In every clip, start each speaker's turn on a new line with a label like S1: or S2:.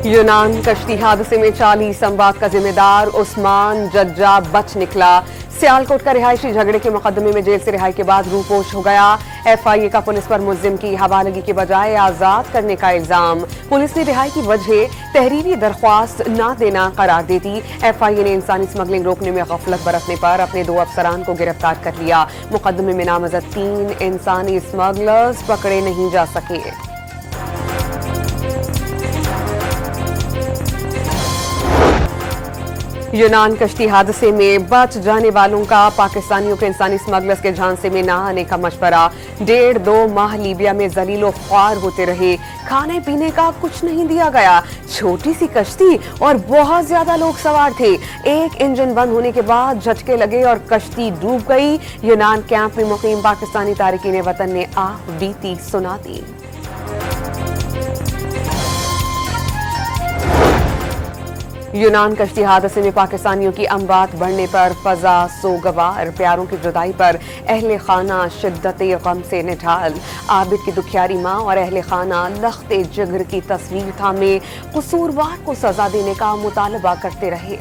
S1: यूनान कश्ती हादसे में 40 अमवात का जिम्मेदार उस्मान जज्जा बच निकला। सियालकोट का रिहायशी झगड़े के मुकदमे में जेल से रिहाई के बाद रूपोश हो गया। एफआईए का पुलिस पर मुल्जिम की हवालगी के बजाय आजाद करने का इल्जाम। पुलिस ने रिहाई की वजह तहरीरी दरख्वास्त न देना करार दे दी। एफआईए ने इंसानी स्मगलिंग रोकने में गफलत बरतने पर अपने 2 अफसरान को गिरफ्तार कर लिया। मुकदमे में नामजद 3 इंसानी स्मगलर्स पकड़े नहीं जा सके। यूनान कश्ती हादसे में बच जाने वालों का पाकिस्तानियों के इंसानी स्मगलर्स के झांसे में न आने का मशवरा। 1.5-2 माह लीबिया में जलीलो ख्वार होते रहे, खाने पीने का कुछ नहीं दिया गया। छोटी सी कश्ती और बहुत ज्यादा लोग सवार थे। एक इंजन बंद होने के बाद झटके लगे और कश्ती डूब गई। यूनान कैंप में मुकीम पाकिस्तानी तारिकीन वतन ने आह बीती सुना दी। यूनान कश्ती हादसे में पाकिस्तानियों की अमवात बढ़ने पर फजा सोगवार। प्यारों की जुदाई पर अहले खाना शिद्दत गम से निढाल। आबिद की दुखियारी माँ और अहले खाना लख्ते जिगर की तस्वीर थामे कसूरवार को सजा देने का मुतालबा करते रहे।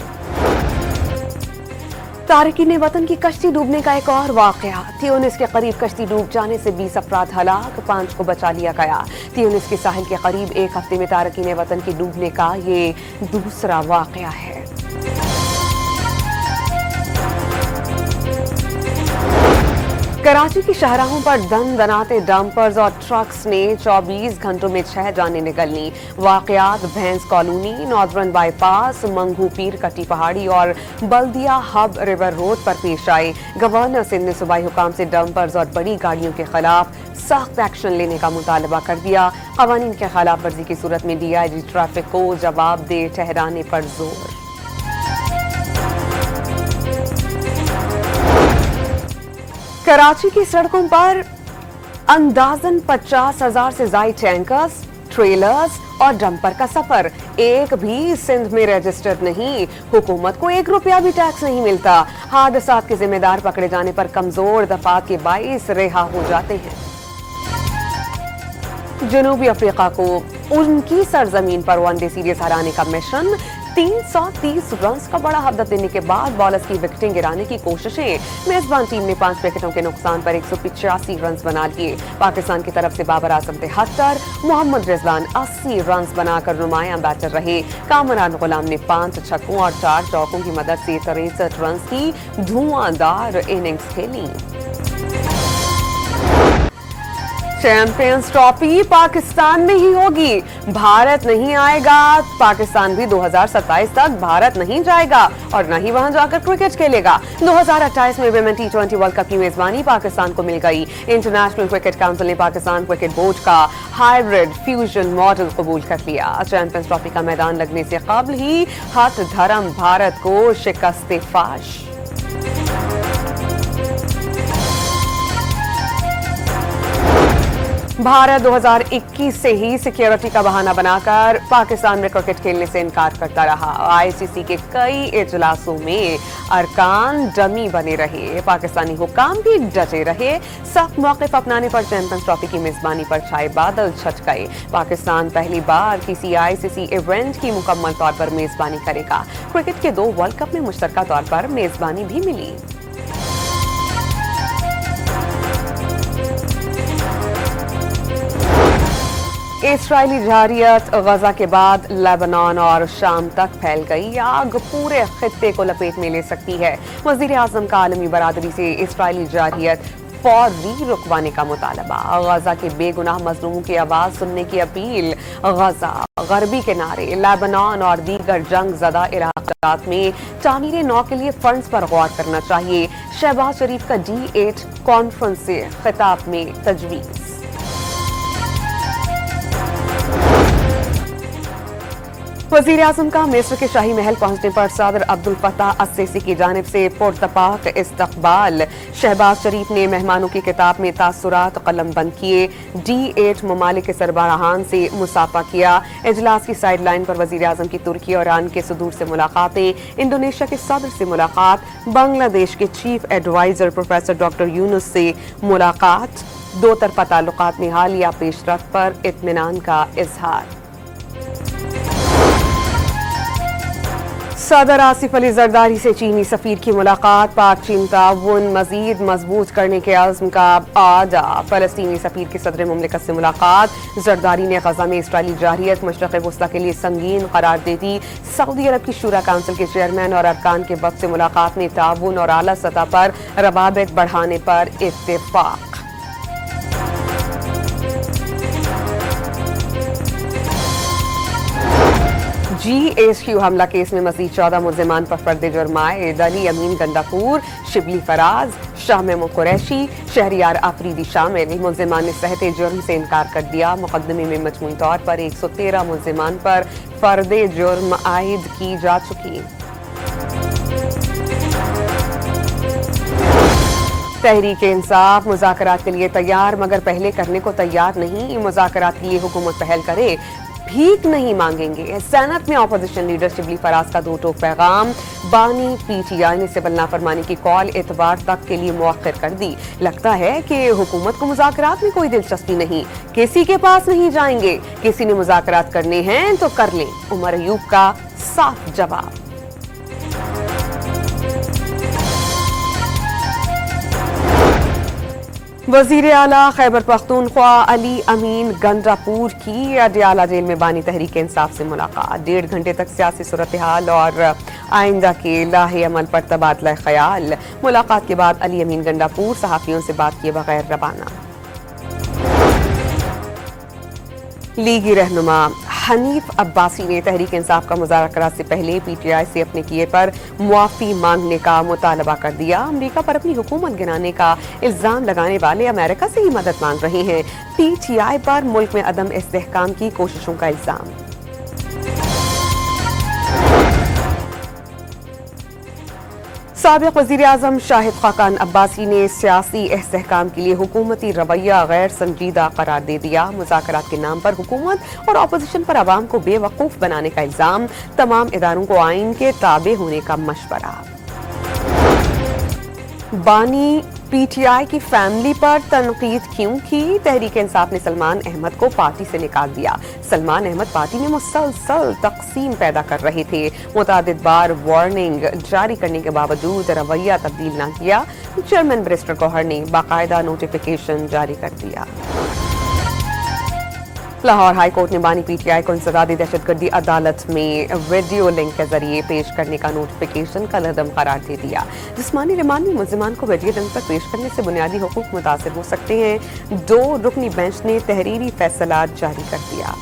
S1: तारिकीन वतन की कश्ती डूबने का एक और वाकया। त्यूनिस के करीब कश्ती डूब जाने से 20 अफराद हलाक, 5 को बचा लिया गया। त्यूनिस के साहिल के करीब एक हफ्ते में तारिकीन वतन की डूबने का ये दूसरा वाकया है। कराची की शाहराहों पर दनाते डंपर्स और ट्रक्स ने 24 घंटों में 6 जानें निगली। वाकयात भैंस कॉलोनी, नॉर्दर्न बाईपास, मंगू पीर कटी पहाड़ी और बल्दिया हब रिवर रोड पर पेश आए। गवर्नर सिंध ने सूबाई हुकाम से डंपर्स और बड़ी गाड़ियों के खिलाफ सख्त एक्शन लेने का मुतालबा कर दिया। कवानीन के खिलाफ वर्जी की सूरत में डीआईजी ट्रैफिक को जवाबदेह ठहराने पर जोर। कराची की सड़कों पर अंदाजन 50,000 से ज्यादा टैंकर्स, ट्रेलर्स और डंपर का सफर। एक भी सिंध में रजिस्टर्ड नहीं। हुकूमत को 1 रुपया भी टैक्स नहीं मिलता। हादसात के जिम्मेदार पकड़े जाने पर कमजोर दफात के बाइस रिहा हो जाते हैं। जनूबी अफ्रीका को उनकी सरजमीन पर वनडे सीरीज हराने का मिशन। 330 रन्स का बड़ा हदफ देने के बाद बॉलर्स की विकेटें गिराने की कोशिशें। मेजबान टीम ने 5 विकेटों के नुकसान पर 185 रन्स बना लिए। पाकिस्तान की तरफ से बाबर आजम 73, मोहम्मद रिजवान 80 रन्स बनाकर नुमायां बैटर रहे। कामरान गुलाम ने 5 छक्कों और 4 चौकों की मदद से 63 रन्स की धुआंधार इनिंग्स खेली। चैंपियंस ट्रॉफी पाकिस्तान में ही होगी, भारत नहीं आएगा। पाकिस्तान भी 2027 तक भारत नहीं जाएगा और न ही वहां जाकर क्रिकेट खेलेगा। 2028 में विमेन T20 वर्ल्ड कप की मेजबानी पाकिस्तान को मिल गई। इंटरनेशनल क्रिकेट काउंसिल ने पाकिस्तान क्रिकेट बोर्ड का हाइब्रिड फ्यूजन मॉडल कबूल कर लिया। चैंपियंस ट्रॉफी का मैदान लगने से कबल ही हठ धर्म भारत को शिकस्त फाश। भारत 2021 से ही सिक्योरिटी का बहाना बनाकर पाकिस्तान में क्रिकेट खेलने से इनकार करता रहा। आईसीसी के कई इजलासों में अरकान डमी बने रहे। पाकिस्तानी हुकाम भी डटे रहे। सख्त मौक़िफ़ अपनाने पर चैंपियंस ट्रॉफी की मेजबानी पर छाए बादल छट गए। पाकिस्तान पहली बार किसी आईसीसी इवेंट की मुकम्मल तौर पर मेजबानी करेगा। क्रिकेट के 2 वर्ल्ड कप में मुश्तरका तौर पर मेजबानी भी मिली। इस्राएली जारियत गजा के बाद लेबनान और शाम तक फैल गई। आग पूरे खित्ते को लपेट में ले सकती है। वजीर आजम का आलमी बरादरी से इस्राएली जारियत फौरी रुकवाने का मुतालबा। गजा के बेगुनाह मजलूमों की आवाज सुनने की अपील। गजा, गरबी किनारे, लेबनान और दीगर जंग ज़दा इलाक़ात में तामीर नौ के लिए फंड्स पर गौर करना चाहिए। शहबाज शरीफ का D8 कॉन्फ्रेंस से खिताब में तजवीज़। वज़ीर आज़म का मिस्र के शाही महल पहुंचने पर सदर अब्दुल फताह अस्सीसी की जानिब से पुरतपाक इस्तकबाल। शहबाज शरीफ ने मेहमानों की किताब में तासुरात कलम बंद किए। D8 ममालिक के सरबराहान से मुसाफा किया। इजलास की साइड लाइन पर वज़ीर आज़म की तुर्की और ईरान के सदूर से मुलाकातें। इंडोनेशिया के सदर से मुलाकात। बांग्लादेश के chief adviser professor doctor Yunus से मुलाकात। 2 तरफ़ा ताल्लुकात में हालिया पेशरफ्त पर इत्मीनान का इजहार। सदर आसिफ अली जरदारी से चीनी सफीर की मुलाकात, पाक चीन ताउन मजीद मजबूत करने के अज़्म का आदा। फलस्तीनी सफीर की सदर मुमलिकत से मुलाकात, जरदारी ने गजा में इसराइली जारहियत मशरक़ वस्ता के लिए संगीन करार दे दी। सऊदी अरब की शूरा काउंसिल के चेयरमैन और अरकान के वक्त से मुलाकात में ताउन और आला सतह पर रवाबित बढ़ाने पर इत्तेफाक। GHQ हमला केस में मजीद 14 मुल्जिमान पर फर्द जुर्म आयद। अली अमीन गंडापुर, शिबली फराज, शाह महमूद कुरैशी, शहरियार आफरीदी शामिल। मुल्जिमान ने सहते जुर्म से इनकार कर दिया। मुकदमे में मजमूई तौर पर 113 मुल्जिमान पर फर्द जुर्म आयद की जा चुकी। तहरीक इंसाफ मुज़ाकरात के लिए तैयार मगर पहले करने को तैयार नहीं। मुज़ाकरात के लिए हुकूमत पहल करे, भीख नहीं मांगेंगे। सेनेट में अपोजिशन लीडर शिबली फराज का दो टोक पैगाम। बानी PTI ने सिविल नाफरमानी की कॉल इतवार तक के लिए मुअख्खर कर दी। लगता है कि हुकूमत को मुज़ाकरात में कोई दिलचस्पी नहीं, किसी के पास नहीं जाएंगे। किसी ने मुज़ाकरात करने हैं तो कर लें, उमर अयूब का साफ जवाब। वज़ीर आला खैबर पख्तूनख्वा अली अमीन गंडापुर की अडयाला जेल में बानी तहरीक इंसाफ से मुलाकात। 1.5 घंटे तक सियासी सूरत हाल और आइंदा के लाहे अमल पर तबादला ख्याल। मुलाकात के बाद अली अमीन गंडापुर सहाफ़ियों से बात किए बगैर रवाना। लीगी रहनुमा हनीफ अब्बासी ने तहरीक इंसाफ का मुज़ाकरात से पहले PTI से अपने किए पर मुआफ़ी मांगने का मुतालबा कर दिया। अमेरिका पर अपनी हुकूमत गिराने का इल्ज़ाम लगाने वाले अमेरिका से ही मदद मांग रहे हैं। PTI पर मुल्क में अदम इस्तेहकाम की कोशिशों का इल्ज़ाम। साबिक़ वज़ीर आज़म शाहिद खाकान अब्बासी ने सियासी इस्तेहकाम के लिए हुकूमती रवैया गैर संजीदा करार दे दिया। मुज़ाकरात के नाम पर हुकूमत और अपोजिशन पर अवाम को बेवकूफ़ बनाने का इल्ज़ाम। तमाम इदारों को आइन के ताबे होने का मशवरा। बानी PTI की फैमिली पर तनकीद क्यों की? तहरीक इंसाफ ने सलमान अहमद को पार्टी से निकाल दिया। सलमान अहमद पार्टी में मुसलसल तकसीम पैदा कर रहे थे। मुतादिद बार वार्निंग जारी करने के बावजूद रवैया तब्दील न किया। चेयरमैन बैरिस्टर गौहर ने बाकायदा नोटिफिकेशन जारी कर दिया। लाहौर हाई कोर्ट ने बानी PTI को इंसदादी दहशतगर्दी अदालत में वीडियो लिंक के जरिए पेश करने का नोटिफिकेशन का लदम करार दे दिया। जिस्मानी रिमांड में मुल्जिमान को वीडियो लिंक पर पेश करने से बुनियादी हुकूक मुतासिर हो सकते हैं। 2 रुकनी बेंच ने तहरीरी फैसला जारी कर दिया।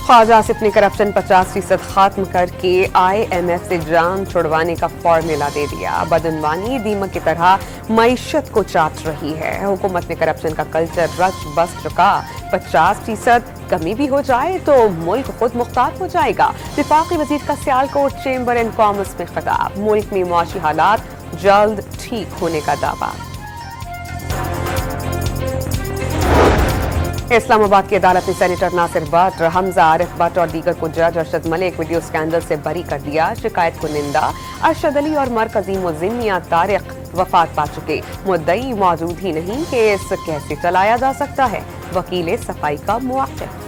S1: ख्वाजा आसिफ ने करप्शन 50% खत्म करके IMF से जान छुड़वाने का फॉर्मूला दे दिया। बदनवानी दीमक की तरह मईशत को चाट रही है। हुकूमत में करप्शन का कल्चर रच बस चुका। 50% कमी भी हो जाए तो मुल्क खुद मुख्तार हो जाएगा। वफाकी वजीर का सियालकोट चेंबर एंड कॉमर्स में खिताब। मुल्क में मुआशी हालात जल्द ठीक होने का दावा। इस्लामाबाद की अदालत ने सेनेटर नासिर भट्ट, हमजा आरिफ भट्ट और दीगर को जज अरशद मलिक वीडियो स्कैंडल से बरी कर दिया। शिकायत को निंदा। अरशद अली और मरकजी मुल्जिम मियां तारिक वफात पा चुके। मुद्दई मौजूद ही नहीं, केस कैसे चलाया जा सकता है? वकील सफाई का मुवाक्किफ।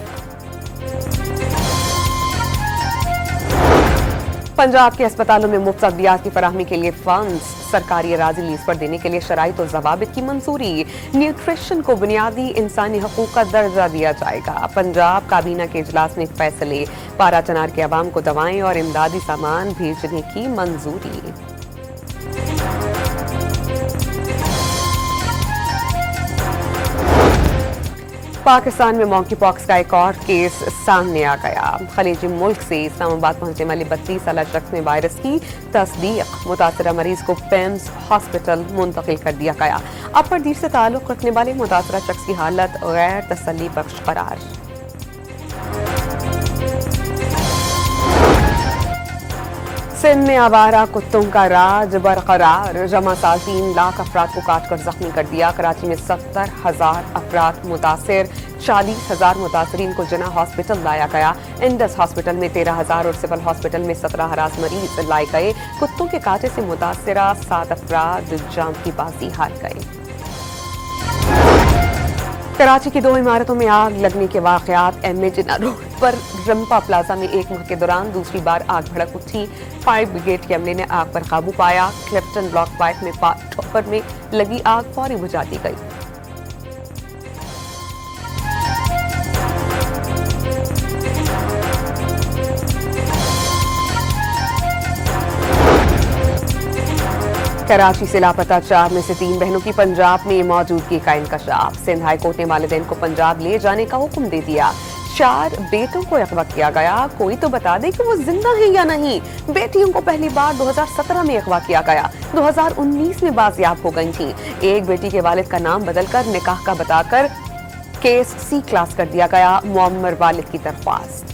S1: पंजाब के अस्पतालों में मुफ्त अद्वियात की फराहमी के लिए फंड्स। सरकारी अराजी लीज पर देने के लिए शराइत और ज़वाबित की मंजूरी। न्यूट्रिशन को बुनियादी इंसानी हकूक़ का दर्जा दिया जाएगा। पंजाब काबीना के इजलास में फैसले। पारा चनार के अवाम को दवाएं और इमदादी सामान भेजने की मंजूरी। पाकिस्तान में मॉन्की पॉक्स का एक और केस सामने आ गया। खलीजी मुल्क से इस्लामाबाद पहुंचने वाले 32 साला शख्स में वायरस की तस्दीक। मुतासरा मरीज को पेम्स हॉस्पिटल मुंतकिल कर दिया गया। अपरदीर से ताल्लुक रखने वाले मुतासरा शख्स की हालत गैर तसल्ली बख्श करार। सिंध में आवारा कुत्तों का राज बरकरार। जमा साल 3 लाख अफराद को काट कर जख्मी कर दिया। कराची में 70,000 अफराद मुतासिर। 40,000 मुतासरीन को जना हॉस्पिटल लाया गया। इंडस हॉस्पिटल में 13,000 और सिविल हॉस्पिटल में 17 हरास मरीज लाए गए। कुत्तों के काटे से मुतासिरा 7 अफराद जान की बाजी हार गए। कराची की 2 इमारतों में आग लगने के वाकयात एम ए जिन्ना रोड पर रंपा प्लाजा में एक माह के दौरान दूसरी बार आग भड़क उठी। फायर ब्रिगेड के अमले ने आग पर काबू पाया। क्लिफ्टन ब्लॉक 5 में टॉपर में लगी आग फौरी बुझा दी गई। कराची से लापता 4 में से 3 बहनों की पंजाब में मौजूदगी का इंकशाफ। सिंध हाई कोर्ट ने वालिदैन को पंजाब ले जाने का हुक्म दे दिया। 4 बेटों को अगवा किया गया। कोई तो बता दे कि वो जिंदा हैं या नहीं। बेटियों को पहली बार 2017 में अगवा किया गया, 2019 में बाजियाब हो गई थी। एक बेटी के वालिद का नाम बदलकर निकाह का बताकर केस C क्लास कर दिया गया। मुअम्मर वालिद की दरख्वास्त।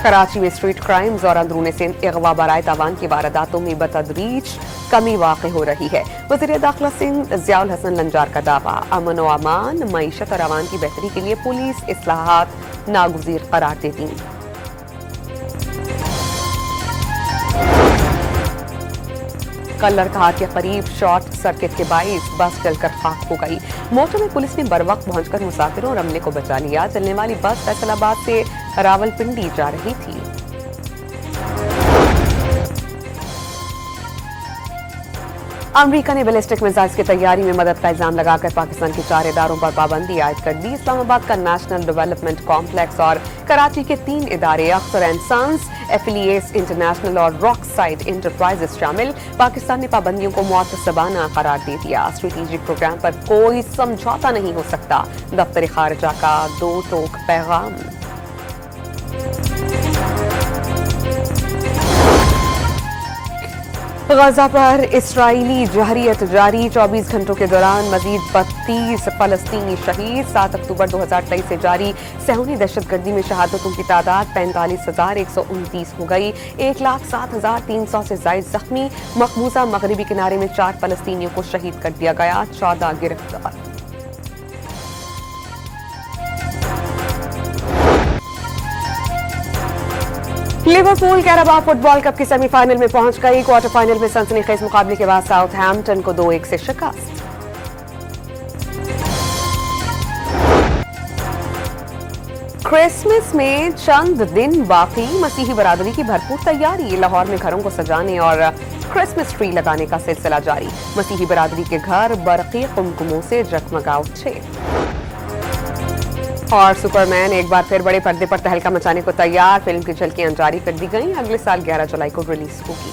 S1: कराची में स्ट्रीट क्राइम्स और अंदरूनी सिंध अगवा बराए तावान की वारदातों में बतदरीज कमी वाक़ हो रही है। वज़ीर दाखिला सिंध ज़ियाउल हसन लंजार का दावा, अमन व अमान, मईशत और अवान की बेहतरी के लिए पुलिस इस्लाहात नागुज़ीर करार देती। कल्लर घाट के करीब शॉर्ट सर्किट के बाइस बस जलकर खाक हो गई। मोटर में पुलिस ने बरवक्त पहुंचकर मुसाफिरों और अमले को बचा लिया। चलने वाली बस फैसलाबाद से रावलपिंडी जा रही थी। अमरीका ने बैलिस्टिक मिसाइल्स की तैयारी में मदद का इल्जाम लगाकर पाकिस्तान के 4 इदारों पर पाबंदी आयद कर दी। इस्लामाबाद का नेशनल डेवलपमेंट कॉम्प्लेक्स और कराची के 3 इदारे Akhtar and sons, affiliates international और रॉक साइड इंटरप्राइजेस शामिल। पाकिस्तान ने पाबंदियों को मुअत्तसबाना करार दे दिया। स्ट्रेटेजिक प्रोग्राम पर कोई समझौता नहीं हो सकता। दफ्तर खारजा का 2 टोक पैगाम। गजा पर इसराइली जहरियत जारी। 24 घंटों के दौरान मजीद 32 फलस्तीनी शहीद। 7 अक्टूबर 2023 से जारी सहूनी दहशतगर्दी में शहादतों की तादाद 45,129 हो गई। 1,07,300 से जायद जख्मी। मकबूजा मगरबी किनारे में 4 फलस्तीनियों को शहीद कर दिया गया, 14 गिरफ्तार। लिवरपूल कैराबाओ फुटबॉल कप की सेमीफाइनल में पहुंच गई। क्वार्टर फाइनल में सनसनीखेज मुकाबले के बाद साउथहैम्पटन को 2-1 से शिकस्त। क्रिसमस में चंद दिन बाकी, मसीही बरादरी की भरपूर तैयारी। लाहौर में घरों को सजाने और क्रिसमस ट्री लगाने का सिलसिला जारी। मसीही बरादरी के घर बरक़ी कुमकुमों से जगमगा उठे। और सुपरमैन एक बार फिर बड़े पर्दे पर तहलका मचाने को तैयार। फिल्म की झलकियां जारी कर दी गई। अगले साल 11 जुलाई को रिलीज होगी।